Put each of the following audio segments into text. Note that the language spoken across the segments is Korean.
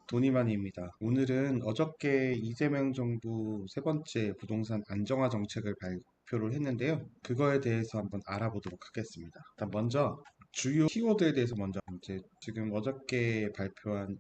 도니만입니다. 오늘은 어저께 이재명 정부 세 번째 부동산 안정화 정책을 발표를 했는데요. 그거에 대해서 한번 알아보도록 하겠습니다. 일단 먼저 주요 키워드에 대해서 먼저 지금 어저께 발표한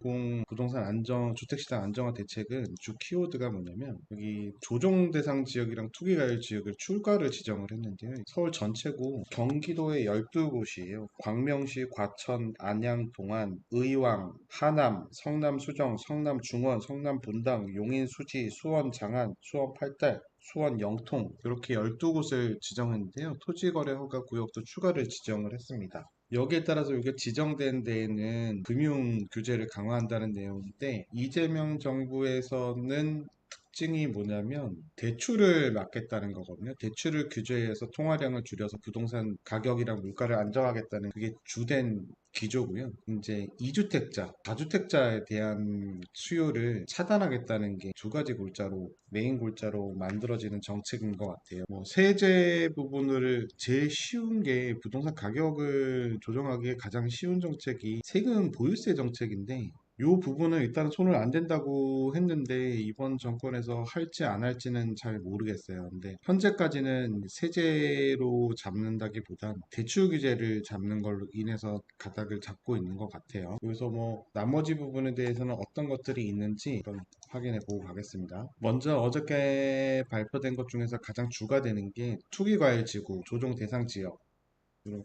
부동산 주택시장 안정화 대책은 주 키워드가 뭐냐면 여기 조정 대상 지역이랑 투기 가율 지역을 출가를 지정을 했는데요. 서울 전체고 경기도의 12곳이에요. 광명시, 과천, 안양, 동안, 의왕, 하남, 성남 수정, 성남 중원, 성남 분당, 용인 수지, 수원 장안, 수원 팔달, 수원 영통 이렇게 12곳을 지정했는데요. 토지거래 허가 구역도 추가를 지정을 했습니다. 여기에 따라서 이게 지정된 데에는 금융 규제를 강화한다는 내용인데 이재명 정부에서는 특징이 뭐냐면 대출을 막겠다는 거거든요. 대출을 규제해서 통화량을 줄여서 부동산 가격이랑 물가를 안정하겠다는 그게 주된 기조고요. 이제 2주택자, 다주택자에 대한 수요를 차단하겠다는 게 두 가지 골자로 메인 골자로 만들어지는 정책인 것 같아요. 세제 부분을 제일 쉬운 게 부동산 가격을 조정하기에 가장 쉬운 정책이 세금 보유세 정책인데 이 부분은 일단 손을 안 댄다고 했는데 이번 정권에서 할지 안 할지는 잘 모르겠어요. 근데 현재까지는 세제로 잡는다기보단 대출 규제를 잡는 걸로 인해서 가닥을 잡고 있는 것 같아요. 그래서 나머지 부분에 대해서는 어떤 것들이 있는지 한번 확인해 보고 가겠습니다. 먼저 어저께 발표된 것 중에서 가장 주가 되는 게 투기과열지구 조정 대상 지역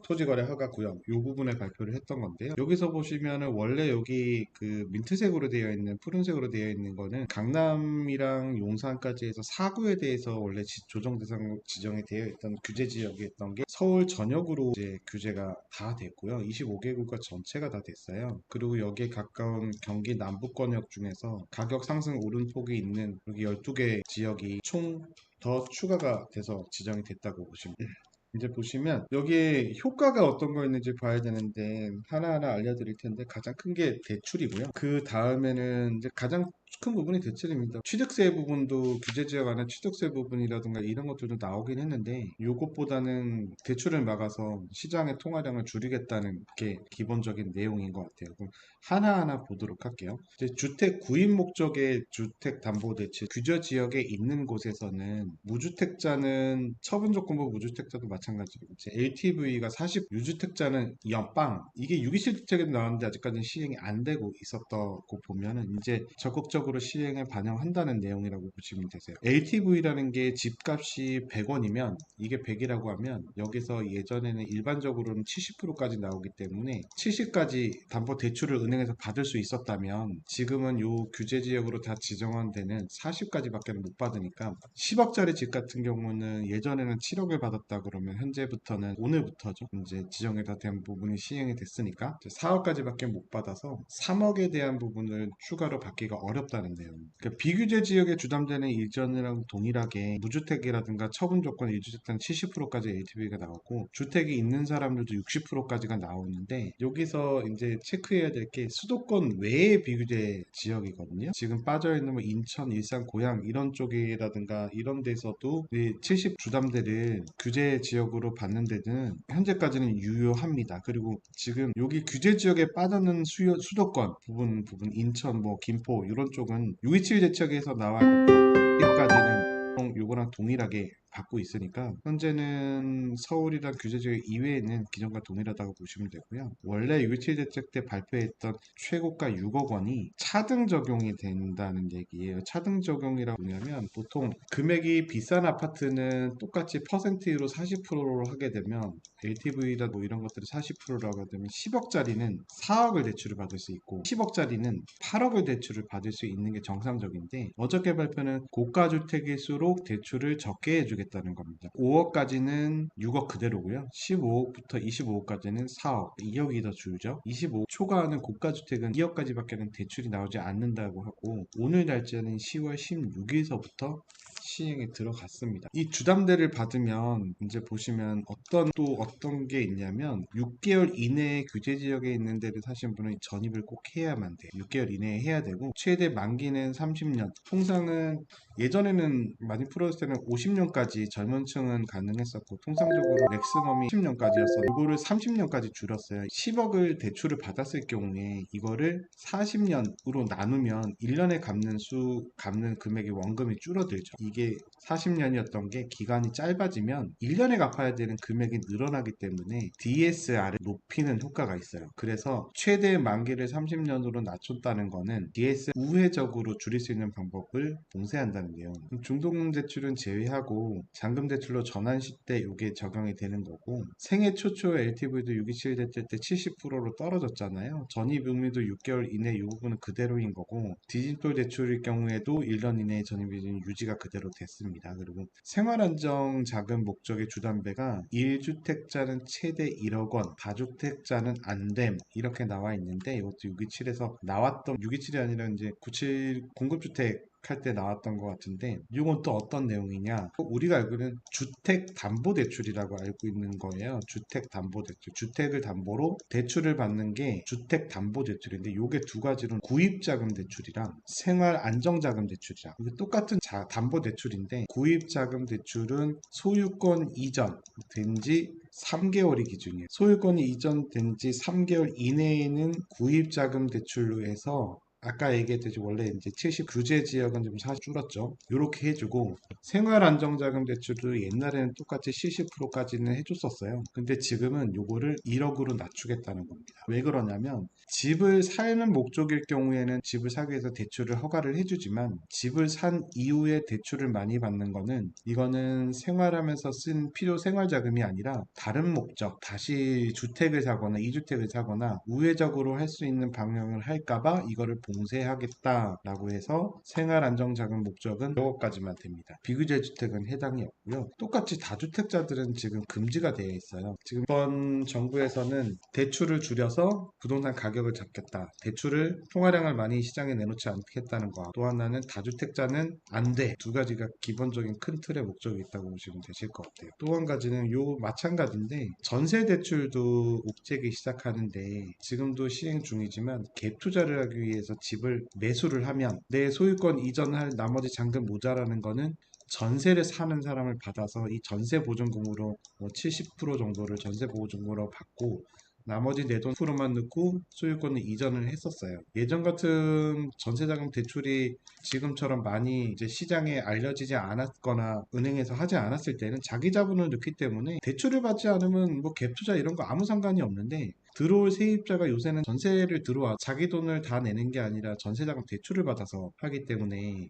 토지거래 허가 구역 이 부분에 발표를 했던 건데요. 여기서 보시면은 원래 여기 그 민트색으로 되어 있는 푸른색으로 되어 있는 거는 강남이랑 용산까지 해서 4구에 대해서 원래 조정 대상 지정이 되어 있던 규제 지역이었던 게 서울 전역으로 이제 규제가 다 됐고요. 25개구가 전체가 다 됐어요. 그리고 여기에 가까운 경기 남부권역 중에서 가격 상승 오름폭이 있는 여기 12개 지역이 총 더 추가가 돼서 지정이 됐다고 보시면 됩니다. 이제 보시면 여기에 효과가 어떤 거 있는지 봐야 되는데 하나하나 알려드릴 텐데 가장 큰 게 대출이고요. 그 다음에는 이제 가장 큰 부분이 대출입니다. 취득세 부분도 규제 지역 안에 취득세 부분이라든가 이런 것들도 나오긴 했는데 이것보다는 대출을 막아서 시장의 통화량을 줄이겠다는 게 기본적인 내용인 것 같아요. 그럼 하나하나 보도록 할게요. 이제 주택 구입 목적의 주택담보대출 규제 지역에 있는 곳에서는 무주택자는 처분조건부 무주택자도 마찬가지로 이제 LTV가 40, 유주택자는 0빵 이게 627주택에도 나왔는데 아직까지는 시행이 안 되고 있었다고 보면은 이제 적극적으로 시행을 반영한다는 내용이라고 보시면 되세요. LTV라는 게 집값이 100원이면 이게 100이라고 하면 여기서 예전에는 일반적으로는 70%까지 나오기 때문에 70까지 담보 대출을 은행에서 받을 수 있었다면 지금은 요 규제 지역으로 다 지정한 데는 40까지밖에 못 받으니까 10억짜리 집 같은 경우는 예전에는 7억을 받았다 그러면 현재부터는 오늘부터죠. 이제 지정에 다 된 부분이 시행이 됐으니까 4억까지밖에 못 받아서 3억에 대한 부분을 추가로 받기가 어렵다는 내용. 그러니까 비규제 지역에 주담대는 일전이랑 동일하게 무주택이라든가 처분 조건 1주택자는 70%까지 LTV가 나오고 주택이 있는 사람들도 60%까지가 나오는데 여기서 이제 체크해야 될 게 수도권 외의 비규제 지역이거든요. 지금 빠져있는 인천, 일산, 고양 이런 쪽이라든가 이런 데서도 70 주담대를 규제 지역으로 받는 데는 현재까지는 유효합니다. 그리고 지금 여기 규제 지역에 빠져는 수도권 부분 인천 김포 이런 쪽은 627 대책에서 나와 있고 여기까지는 요거랑 동일하게 받고 있으니까 현재는 서울이랑 규제지역 이외에는 기존과 동일하다고 보시면 되고요. 원래 6.27 대책 때 발표했던 최고가 6억 원이 차등 적용이 된다는 얘기예요. 차등 적용이라고 하면 보통 금액이 비싼 아파트는 똑같이 퍼센트로 40%로 하게 되면 LTV나 이런 것들이 40%라고 하면 10억짜리는 4억을 대출을 받을 수 있고 10억짜리는 8억을 대출을 받을 수 있는 게 정상적인데 어저께 발표는 고가주택일수록 대출을 적게 해주겠다는 겁니다. 5억까지는 6억 그대로고요. 15억부터 25억까지는 4억, 2억이 더 줄죠. 25억 초과하는 고가주택은 2억까지밖에는 대출이 나오지 않는다고 하고 오늘 날짜는 10월 16일서부터 시행에 들어갔습니다. 이 주담대를 받으면 이제 보시면 어떤 게 있냐면 6개월 이내에 규제 지역에 있는 데를 사신 분은 전입을 꼭 해야만 돼요. 6개월 이내에 해야 되고 최대 만기는 30년. 통상은 예전에는 많이 풀었을 때는 50년까지 20년까지 젊은 층은 가능했었고 통상적으로 맥시멈이 10년까지였어. 이거를 30년까지 줄였어요. 10억을 대출을 받았을 경우에 이거를 40년으로 나누면 1년에 갚는 금액의 원금이 줄어들죠. 이게 40년이었던 게 기간이 짧아지면 1년에 갚아야 되는 금액이 늘어나기 때문에 DSR을 높이는 효과가 있어요. 그래서 최대 만기를 30년으로 낮췄다는 거는 DS 우회적으로 줄일 수 있는 방법을 봉쇄한다는 게요. 중도금 대출은 제외하고 잔금 대출로 전환시 때 이게 적용이 되는 거고, 생애 초초 LTV도 627 됐을 때 70%로 떨어졌잖아요. 전입금리도 6개월 이내 이 부분은 그대로인 거고, 디지털 대출일 경우에도 1년 이내에 전입금리 유지가 그대로 됐습니다. 그리고 생활안정 자금 목적의 주담배가 1주택자는 최대 1억 원, 다주택자는 안됨 이렇게 나와 있는데, 이것도 627에서 나왔던 627이 아니라 이제 97 공급주택 할 때 나왔던 것 같은데, 이건 또 어떤 내용이냐, 우리가 알고는 주택담보대출이라고 알고 있는 거예요. 주택담보대출, 주택을 담보로 대출을 받는 게 주택담보대출인데, 이게 두 가지로 구입자금 대출이랑 생활안정자금 대출이랑 이게 똑같은 담보대출인데, 구입자금 대출은 소유권 이전 된지 3개월이 기준이에요. 소유권이 이전된 지 3개월 이내에는 구입자금 대출로 해서, 아까 얘기했듯이 원래 이제 70 규제 지역은 좀 사실 줄었죠. 이렇게 해주고, 생활안정자금 대출도 옛날에는 똑같이 70%까지는 해줬었어요. 근데 지금은 요거를 1억으로 낮추겠다는 겁니다. 왜 그러냐면, 집을 사는 목적일 경우에는 집을 사기 위해서 대출을 허가를 해주지만, 집을 산 이후에 대출을 많이 받는 거는, 이거는 생활하면서 쓴 필요 생활자금이 아니라 다른 목적, 다시 주택을 사거나 2주택을 사거나 우회적으로 할 수 있는 방향을 할까봐 이거를 봉쇄하겠다라고 해서 생활안정자금 목적은 이거까지만 됩니다. 비규제 주택은 해당이 없고요. 똑같이 다주택자들은 지금 금지가 되어 있어요. 지금 이번 정부에서는 대출을 줄여서 부동산 가격을 잡겠다, 대출을 통화량을 많이 시장에 내놓지 않겠다는 거, 또 하나는 다주택자는 안 돼, 두 가지가 기본적인 큰 틀의 목적이 있다고 보시면 되실 것 같아요. 또 한 가지는 요 마찬가지인데, 전세 대출도 옥죄기 시작하는데 지금도 시행 중이지만, 갭 투자를 하기 위해서 집을 매수를 하면 내 소유권 이전할 나머지 잔금 모자라는 거는 전세를 사는 사람을 받아서 이 전세 보증금으로 70% 정도를 전세 보증금으로 받고, 나머지 내 돈 프로만 넣고 소유권을 이전을 했었어요. 예전 같은 전세자금 대출이 지금처럼 많이 이제 시장에 알려지지 않았거나 은행에서 하지 않았을 때는 자기 자본을 넣기 때문에 대출을 받지 않으면 뭐 갭투자 이런 거 아무 상관이 없는데, 들어올 세입자가 요새는 전세를 들어와 자기 돈을 다 내는 게 아니라 전세자금 대출을 받아서 하기 때문에,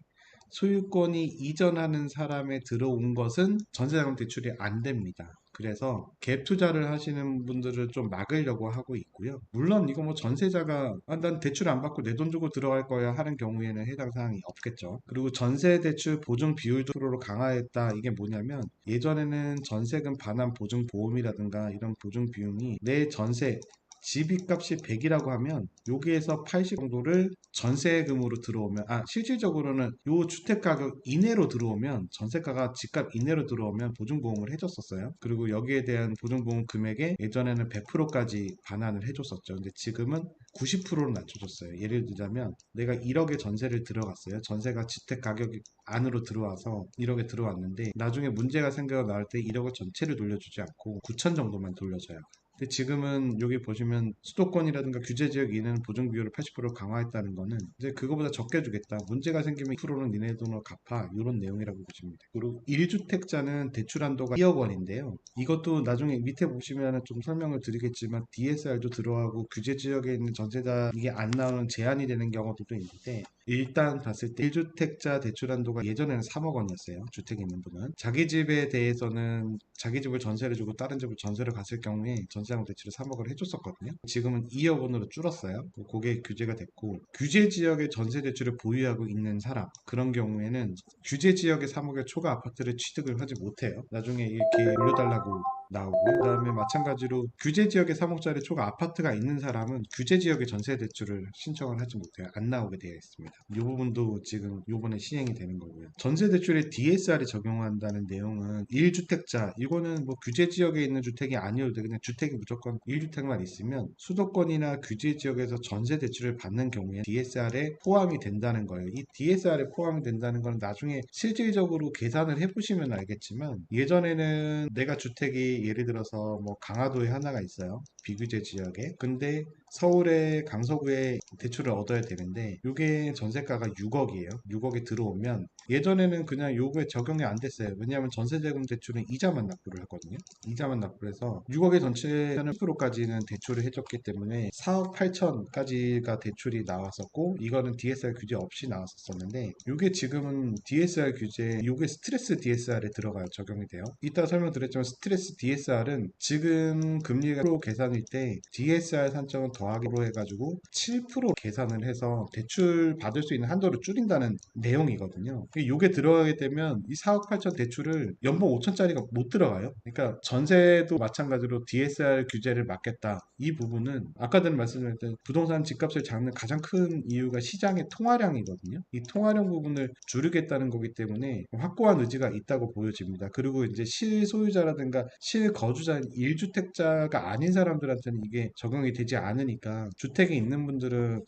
소유권이 이전하는 사람에 들어온 것은 전세자금 대출이 안 됩니다. 그래서 갭 투자를 하시는 분들을 좀 막으려고 하고 있고요. 물론 이거 뭐 전세자가 난 대출 안 받고 내 돈 주고 들어갈 거야 하는 경우에는 해당 사항이 없겠죠. 그리고 전세 대출 보증 비율도 프로로 강화했다. 이게 뭐냐면, 예전에는 전세금 반환 보증 보험이라든가 이런 보증 비용이, 내 전세 집값이 100이라고 하면 여기에서 80 정도를 전세금으로 들어오면, 실질적으로는 요 주택 가격 이내로 들어오면, 전세가가 집값 이내로 들어오면 보증보험을 해줬었어요. 그리고 여기에 대한 보증보험 금액에 예전에는 100%까지 반환을 해줬었죠. 근데 지금은 90%로 낮춰줬어요. 예를 들자면, 내가 1억에 전세를 들어갔어요. 전세가 주택 가격이 안으로 들어와서 1억에 들어왔는데, 나중에 문제가 생겨 나올 때 1억을 전체를 돌려주지 않고 9천 정도만 돌려줘요. 근데 지금은 여기 보시면 수도권이라든가 규제 지역 이내는 보증 비율을 80% 강화했다는 거는 이제 그거보다 적게 주겠다, 문제가 생기면 2%는 니네 돈으로 갚아, 이런 내용이라고 보시면 돼요. 그리고 1주택자는 대출 한도가 2억 원인데요. 이것도 나중에 밑에 보시면 좀 설명을 드리겠지만, DSR도 들어가고 규제 지역에 있는 전세자 이게 안 나오는 제한이 되는 경우도 있는데, 일단 봤을 때 1주택자 대출 한도가 예전에는 3억 원이었어요. 주택에 있는 분은 자기 집에 대해서는 자기 집을 전세를 주고 다른 집을 전세를 갔을 경우에 전세자금 대출을 3억을 해줬었거든요. 지금은 2억 원으로 줄었어요. 그게 규제가 됐고, 규제 지역의 전세 대출을 보유하고 있는 사람, 그런 경우에는 규제 지역의 3억의 초과 아파트를 취득을 하지 못해요. 나중에 이렇게 올려달라고 나오고요. 그다음에 마찬가지로 규제 지역의 3억짜리 초과 아파트가 있는 사람은 규제 지역의 전세 대출을 신청을 하지 못해요. 안 나오게 되어 있습니다. 이 부분도 지금 요번에 시행이 되는 거고요. 전세 대출에 DSR이 적용한다는 내용은 1주택자, 이거는 뭐 규제 지역에 있는 주택이 아니어도 돼. 그냥 주택이 무조건 1주택만 있으면 수도권이나 규제 지역에서 전세 대출을 받는 경우에 DSR에 포함이 된다는 거예요. 이 DSR에 포함이 된다는 건 나중에 실질적으로 계산을 해보시면 알겠지만, 예전에는 내가 주택이 예를 들어서 뭐 강화도에 하나가 있어요. 비규제 지역에. 근데 서울의 강서구에 대출을 얻어야 되는데 이게 전세가가 6억이에요. 6억에 들어오면 예전에는 그냥 요거에 적용이 안 됐어요. 왜냐하면 전세자금 대출은 이자만 납부를 하거든요. 이자만 납부를 해서 6억의 전체 10%까지는 대출을 해줬기 때문에 4억 8천까지가 대출이 나왔었고, 이거는 DSR 규제 없이 나왔었는데 이게 지금은 DSR 규제, 이게 스트레스 DSR에 들어가요. 적용이 돼요. 이따 설명드렸지만 스트레스 DSR은 지금 금리가 10% 계산일 때 DSR 산정은 더하기로 해가지고 7% 계산을 해서 대출 받을 수 있는 한도를 줄인다는 내용이거든요. 이게 들어가게 되면 이 4억 8천 대출을 연봉 5천짜리가 못 들어가요. 그러니까 전세도 마찬가지로 DSR 규제를 막겠다. 이 부분은 아까 전에 말씀드렸던 부동산 집값을 잡는 가장 큰 이유가 시장의 통화량이거든요. 이 통화량 부분을 줄이겠다는 거기 때문에 확고한 의지가 있다고 보여집니다. 그리고 이제 실소유자라든가 실거주자인 1주택자가 아닌 사람들한테는 이게 적용이 되지 않으니까, 주택에 있는 분들은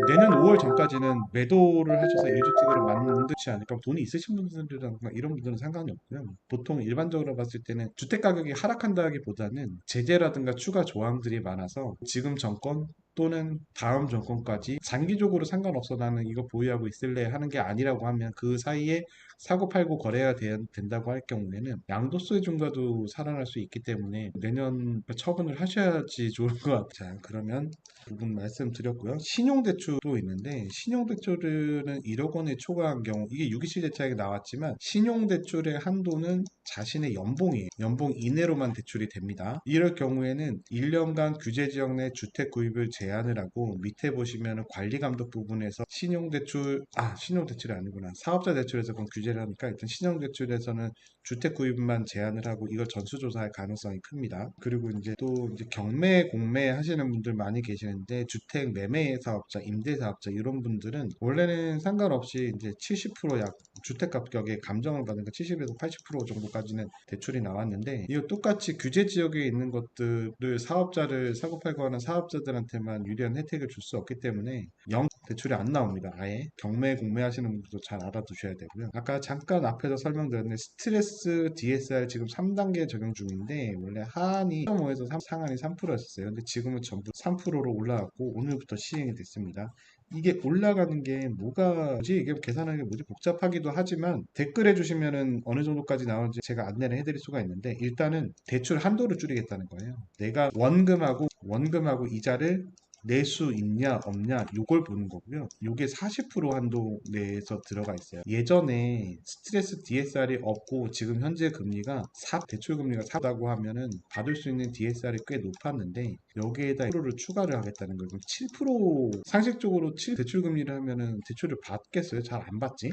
내년 5월 전까지는 매도를 하셔서 1주택으로 만드지 않을까. 돈이 있으신 분들이라든가 이런 분들은 상관이 없고요. 보통 일반적으로 봤을 때는 주택 가격이 하락한다기보다는 제재라든가 추가 조항들이 많아서 지금 정권 또는 다음 정권까지 장기적으로 상관없어 나는 이거 보유하고 있을래 하는 게 아니라고 하면, 그 사이에 사고 팔고 거래가 된다고 할 경우에는 양도세 중과도 살아날 수 있기 때문에 내년 처분을 하셔야지 좋을 것 같아요. 자, 그러면 부분 말씀드렸고요. 신용대출도 있는데, 신용대출은 1억 원에 초과한 경우, 이게 유기실대차익이 나왔지만 신용대출의 한도는 자신의 연봉이에요. 연봉 이내로만 대출이 됩니다. 이럴 경우에는 1년간 규제지역 내 주택 구입을 제한을 하고, 밑에 보시면 관리감독 부분에서 신용대출이 아니구나. 사업자 대출에서 그건 규제를 하니까 일단 신용대출에서는 주택 구입만 제한을 하고 이걸 전수조사할 가능성이 큽니다. 그리고 이제 또 이제 경매, 공매 하시는 분들 많이 계시는데, 주택 매매 사업자, 임대 사업자 이런 분들은 원래는 상관없이 이제 70% 주택 가격에 감정을 받으니까 70에서 80% 정도까지는 대출이 나왔는데, 이거 똑같이 규제 지역에 있는 것들을 사업자를 사고 팔고 하는 사업자들한테만 유리한 혜택을 줄 수 없기 때문에 대출이 안 나옵니다. 아예 경매, 공매 하시는 분들도 잘 알아두셔야 되고요. 아까 잠깐 앞에서 설명드렸는데 스트레스 DSR 지금 3단계 적용 중인데, 원래 하한이 3.5에서 상한이 3%였어요. 근데 지금은 전부 3%로 올라갔고 오늘부터 시행이 됐습니다. 이게 올라가는 게 뭐지? 이게 계산하는 게 뭐지? 복잡하기도 하지만 댓글 해주시면은 어느 정도까지 나오는지 제가 안내를 해드릴 수가 있는데, 일단은 대출 한도를 줄이겠다는 거예요. 내가 원금하고 이자를 낼 수 있냐 없냐 요걸 보는 거고요. 요게 40% 한도 내에서 들어가 있어요. 예전에 스트레스 DSR이 없고 지금 현재 금리가 대출 금리가 4다고 하면은 받을 수 있는 DSR이 꽤 높았는데, 여기에다 1%를 추가를 하겠다는 거예요. 그럼 7% 상식적으로 대출 금리를 하면은 대출을 받겠어요? 잘 안 받지?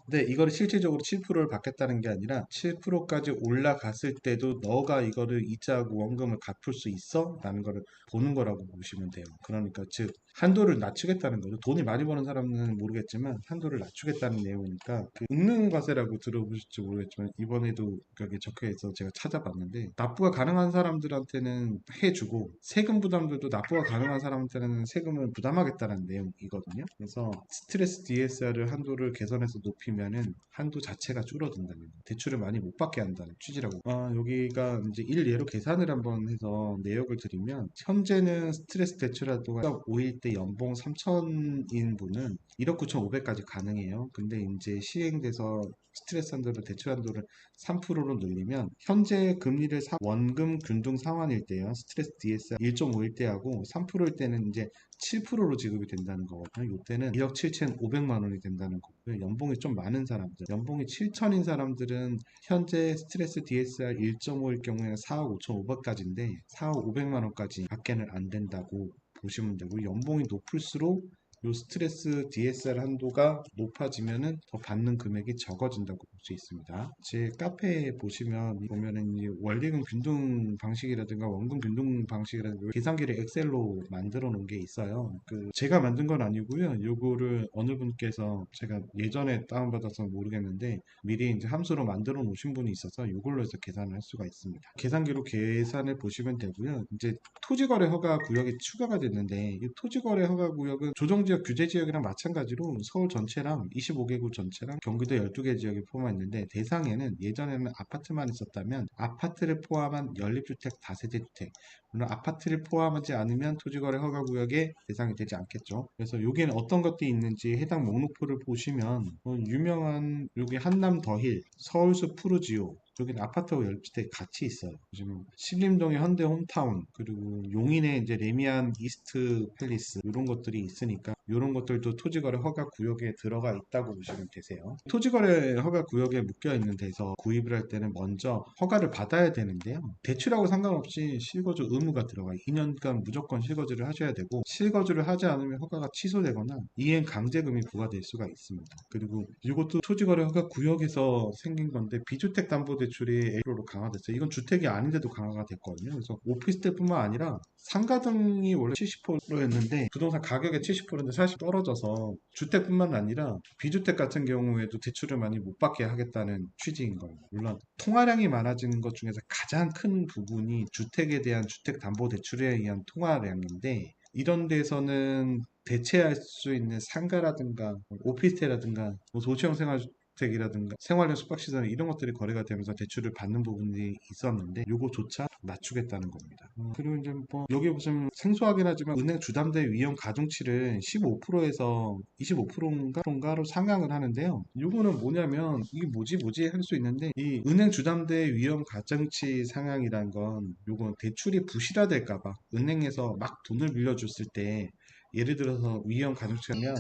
근데 이거를 실질적으로 7%를 받겠다는 게 아니라 7%까지 올라갔을 때도 너가 이거를 이자하고 원금을 갚을 수 있어? 라는 거를 보는 거라고 보시면 돼요. 그러니까 즉 한도를 낮추겠다는 거죠. 돈이 많이 버는 사람은 모르겠지만 한도를 낮추겠다는 내용이니까, 그 은는 과세라고 들어보실지 모르겠지만 이번에도 여기 적혀 있어서 제가 찾아봤는데, 납부가 가능한 사람들한테는 해주고 세금 부담들도 납부가 가능한 사람한테는 세금을 부담하겠다는 내용이거든요. 그래서 스트레스 DSR을 한도를 개선해서 높이면은 한도 자체가 줄어든다는 거, 대출을 많이 못 받게 한다는 취지라고. 여기가 이제 일례로 계산을 한번 해서 내역을 드리면, 현재는 스트레스 대출 한도가 5일 때 연봉 3천인 분은 1억 9,500까지 가능해요. 근데 이제 시행돼서 스트레스 한도를, 대출 한도를 3%로 늘리면, 현재 금리를 원금 균등 상환일 때요, 스트레스 DSR 1.5일 때하고 3%일 때는 이제 7%로 지급이 된다는 거거든요. 이때는 1억 7,500만 원이 된다는 거고요. 연봉이 좀 많은 사람들, 연봉이 7천인 사람들은 현재 스트레스 DSR 1.5일 경우에는 4억 5,500까지인데 4억 500만 원까지 밖에는 안 된다고 보시면 되고, 연봉이 높을수록 요 스트레스 DSR 한도가 높아지면은 더 받는 금액이 적어진다고 볼 수 있습니다. 제 카페에 보면은 이 원리금 균등 방식이라든가 원금 균등 방식이라든가 계산기를 엑셀로 만들어 놓은 게 있어요. 제가 만든 건 아니고요. 요거를 어느 분께서 제가 예전에 다운받아서 모르겠는데 미리 이제 함수로 만들어 놓으신 분이 있어서 이걸로 해서 계산을 할 수가 있습니다. 계산기로 계산을 보시면 되고요. 이제 토지거래 허가 구역이 추가가 됐는데 이 토지거래 허가 구역은 조정지역 규제지역이랑 마찬가지로 서울 전체랑 25개구 전체랑 경기도 12개 지역이 포함했는데 대상에는 예전에는 아파트만 있었다면 아파트를 포함한 연립주택, 다세대 주택 물론 아파트를 포함하지 않으면 토지거래 허가 구역에 대상이 되지 않겠죠. 그래서 여기는 어떤 것들이 있는지 해당 목록표를 보시면 유명한 여기 한남 더힐, 서울숲 푸르지오 여기는 아파트와 연립주택이 같이 있어요. 요즘 신림동의 현대 홈타운 그리고 용인의 이제 레미안 이스트 팰리스 이런 것들이 있으니까 이런 것들도 토지거래 허가 구역에 들어가 있다고 보시면 되세요. 토지거래 허가 구역에 묶여 있는 데서 구입을 할 때는 먼저 허가를 받아야 되는데요. 대출하고 상관없이 실거주 의무가 들어가요. 2년간 무조건 실거주를 하셔야 되고 실거주를 하지 않으면 허가가 취소되거나 이행 강제금이 부과될 수가 있습니다. 그리고 이것도 토지거래 허가 구역에서 생긴 건데 비주택 담보대출이 A로로 강화됐어요. 이건 주택이 아닌데도 강화가 됐거든요. 그래서 오피스텔뿐만 아니라 상가 등이 원래 70%였는데 부동산 가격의 70%인데 사실 떨어져서 주택뿐만 아니라 비주택 같은 경우에도 대출을 많이 못 받게 하겠다는 취지인 거예요. 물론 통화량이 많아지는 것 중에서 가장 큰 부분이 주택에 대한 주택담보대출에 의한 통화량인데 이런 데서는 대체할 수 있는 상가라든가 오피스텔이라든가 도시형 생활주택이라든가 생활형 숙박시설 이런 것들이 거래가 되면서 대출을 받는 부분이 있었는데 요거조차 낮추겠다는 겁니다. 그리고 이제 뭐 여기 보시면 생소하긴 하지만 은행 주담대 위험 가중치를 15%에서 25%인가로 상향을 하는데요. 요거는 뭐냐면 이게 뭐지 할 수 있는데 이 은행 주담대 위험 가중치 상향이란 건 요건 대출이 부실화될까봐 은행에서 막 돈을 빌려줬을 때 예를 들어서 위험 가중치면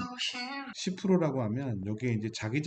10%라고 하면 여기에 이제 자기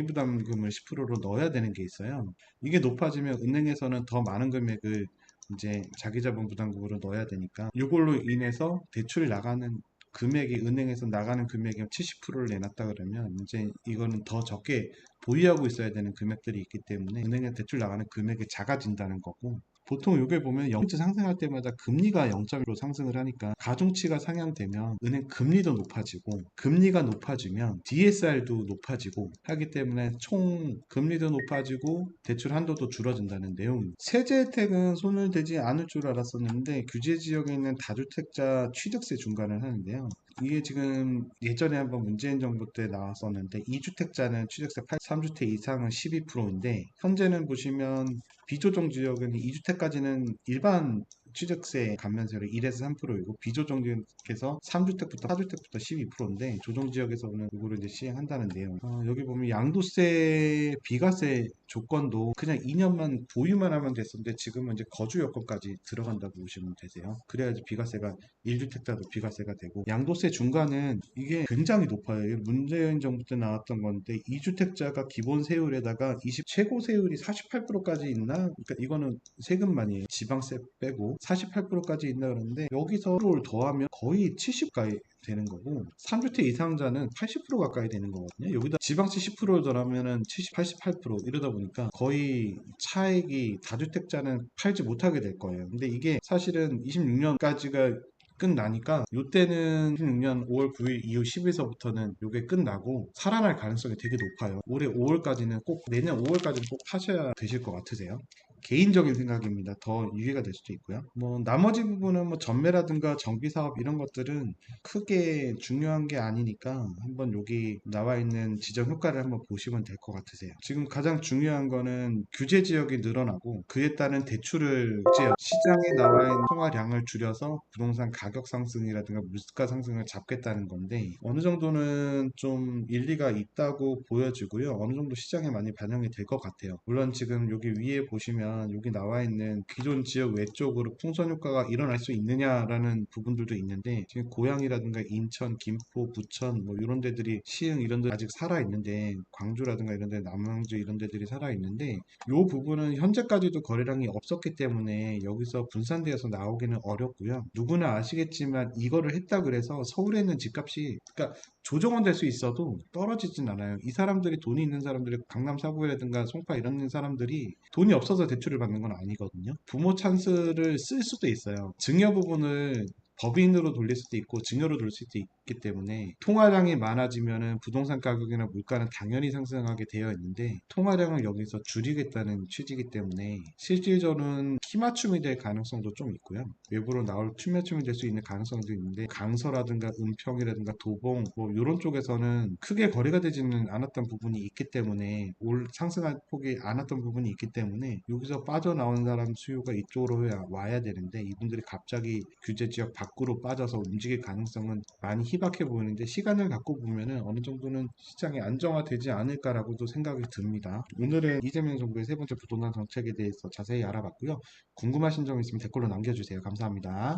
부담금을 10%로 넣어야 되는 게 있어요. 이게 높아지면 은행에서는 더 많은 금액을 이제 자기 자본 부담금으로 넣어야 되니까 이걸로 인해서 대출이 나가는 금액이 은행에서 나가는 금액이 70%를 내놨다 그러면 이제 이거는 더 적게 보유하고 있어야 되는 금액들이 있기 때문에 은행에 대출 나가는 금액이 작아진다는 거고 보통 이게 보면 0점 상승할 때마다 금리가 0.1로 상승을 하니까 가중치가 상향되면 은행 금리도 높아지고 금리가 높아지면 DSR도 높아지고 하기 때문에 총 금리도 높아지고 대출 한도도 줄어든다는 내용. 세제 혜택은 손을 대지 않을 줄 알았었는데 규제 지역에 있는 다주택자 취득세 중간을 하는데요. 이게 지금 예전에 한번 문재인 정부 때 나왔었는데 2주택자는 취득세 3주택 이상은 12%인데 현재는 보시면 비조정 지역은 2주택까지는 일반 취득세 감면세율이 1에서 3%이고 비조정 지역에서 3주택부터 4주택부터 12%인데 조정 지역에서는 이거를 이제 시행한다는 내용. 여기 보면 양도세, 비과세 조건도 그냥 2년만 보유만 하면 됐었는데 지금은 이제 거주 여건까지 들어간다고 보시면 되세요. 그래야지 비과세가 1주택자도 비과세가 되고 양도세 중간은 이게 굉장히 높아요. 이게 문재인 정부 때 나왔던 건데 2주택자가 기본 세율에다가 최고 세율이 48%까지 있나? 그러니까 이거는 세금만이에요. 지방세 빼고 48%까지 있나 그러는데 여기서 1%를 더하면 거의 70가까이 되는 거고 3주택 이상자는 80% 가까이 되는 거거든요. 여기다 지방세 10%를 더하면은 70, 88% 이러다 보니까 거의 차액이 다주택자는 팔지 못하게 될 거예요. 근데 이게 사실은 26년까지가 끝나니까 요때는 16년 5월 9일 이후 10일서부터는 요게 끝나고 살아날 가능성이 되게 높아요. 올해 5월까지는 꼭 내년 5월까지는 꼭 하셔야 되실 것 같으세요. 개인적인 생각입니다. 더 유예가 될 수도 있고요. 뭐 나머지 부분은 뭐 전매라든가 정비 사업 이런 것들은 크게 중요한 게 아니니까 한번 여기 나와 있는 지정 효과를 한번 보시면 될 것 같으세요. 지금 가장 중요한 거는 규제 지역이 늘어나고 그에 따른 대출을 억제해요. 시장에 나와 있는 통화량을 줄여서 부동산 가격 상승이라든가 물가 상승을 잡겠다는 건데 어느 정도는 좀 일리가 있다고 보여지고요. 어느 정도 시장에 많이 반영이 될 것 같아요. 물론 지금 여기 위에 보시면 보면 여기 나와 있는 기존 지역 외쪽으로 풍선 효과가 일어날 수 있느냐라는 부분들도 있는데 지금 고양이라든가 인천, 김포, 부천 뭐 이런 데들이 시흥 이런 데 아직 살아 있는데 광주라든가 이런 데 남양주 이런 데들이 살아 있는데 이 부분은 현재까지도 거래량이 없었기 때문에 여기서 분산되어서 나오기는 어렵고요. 누구나 아시겠지만 이거를 했다 그래서 서울에 있는 집값이 그러니까 조정은 될 수 있어도 떨어지진 않아요. 이 사람들이 돈이 있는 사람들이 강남 사구라든가 송파 이런 사람들이 돈이 없어서 대출을 받는 건 아니거든요. 부모 찬스를 쓸 수도 있어요. 증여 부분을 법인으로 돌릴 수도 있고 증여로 돌릴 수도 있기 때문에 통화량이 많아지면은 부동산 가격이나 물가는 당연히 상승하게 되어 있는데 통화량을 여기서 줄이겠다는 취지이기 때문에 실질적으로는 키 맞춤이 될 가능성도 좀 있고요. 외부로 나올 키 맞춤이 될 수 있는 가능성도 있는데 강서라든가 은평이라든가 도봉 뭐 이런 쪽에서는 크게 거래가 되지는 않았던 부분이 있기 때문에 올 상승할 폭이 않았던 부분이 있기 때문에 여기서 빠져나온 사람 수요가 이쪽으로 와야 되는데 이분들이 갑자기 규제 지역 밖으로 빠져서 움직일 가능성은 많이 희박해 보이는데 시간을 갖고 보면은 어느 정도는 시장이 안정화되지 않을까라고도 생각이 듭니다. 오늘은 이재명 정부의 세 번째 부동산 정책에 대해서 자세히 알아봤고요. 궁금하신 점 있으면 댓글로 남겨주세요. 감사합니다.